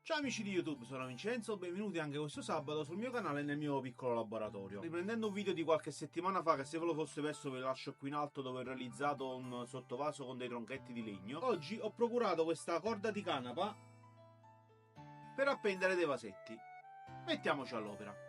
Ciao amici di YouTube, sono Vincenzo, benvenuti anche questo sabato sul mio canale e nel mio piccolo laboratorio. Riprendendo un video di qualche settimana fa, che se ve lo fosse perso ve lo lascio qui in alto, dove ho realizzato un sottovaso con dei tronchetti di legno. Oggi ho procurato questa corda di canapa per appendere dei vasetti. Mettiamoci all'opera.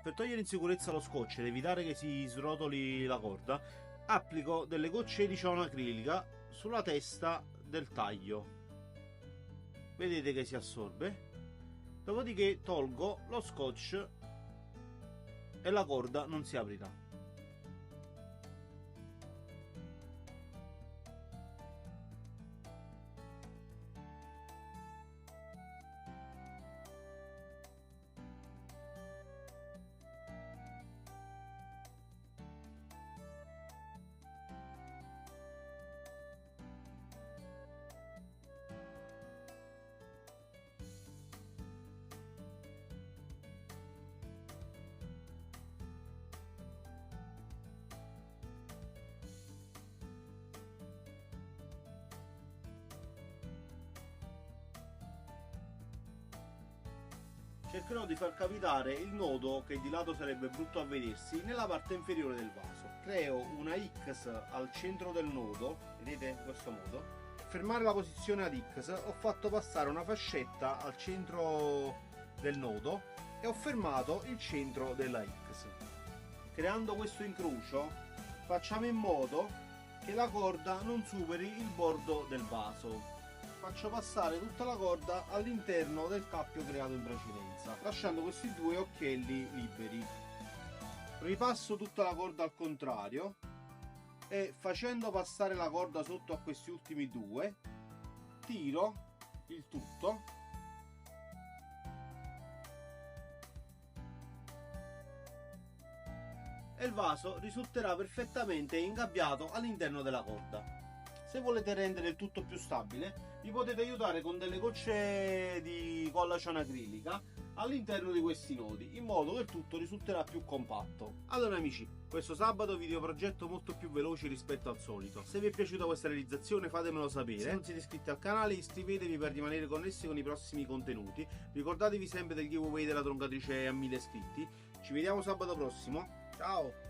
Per togliere in sicurezza lo scotch ed evitare che si srotoli la corda, applico delle gocce di ciano acrilica sulla testa del taglio. Vedete che si assorbe. Dopodiché tolgo lo scotch e la corda non si aprirà. Cercherò di far capitare il nodo, che di lato sarebbe brutto a vedersi, nella parte inferiore del vaso. Creo una X al centro del nodo, vedete, in questo modo. Per fermare la posizione ad X ho fatto passare una fascetta al centro del nodo e ho fermato il centro della X. Creando questo incrocio facciamo in modo che la corda non superi il bordo del vaso. Faccio passare tutta la corda all'interno del cappio creato in precedenza, lasciando questi due occhielli liberi. Ripasso tutta la corda al contrario e, facendo passare la corda sotto a questi ultimi due, tiro il tutto e il vaso risulterà perfettamente ingabbiato all'interno della corda. Se volete rendere il tutto più stabile, vi potete aiutare con delle gocce di colla ciano acrilica all'interno di questi nodi, in modo che il tutto risulterà più compatto. Allora amici, questo sabato video progetto molto più veloce rispetto al solito. Se vi è piaciuta questa realizzazione fatemelo sapere. Se non siete iscritti al canale, iscrivetevi per rimanere connessi con i prossimi contenuti. Ricordatevi sempre del giveaway della troncatrice a 1000 iscritti. Ci vediamo sabato prossimo. Ciao!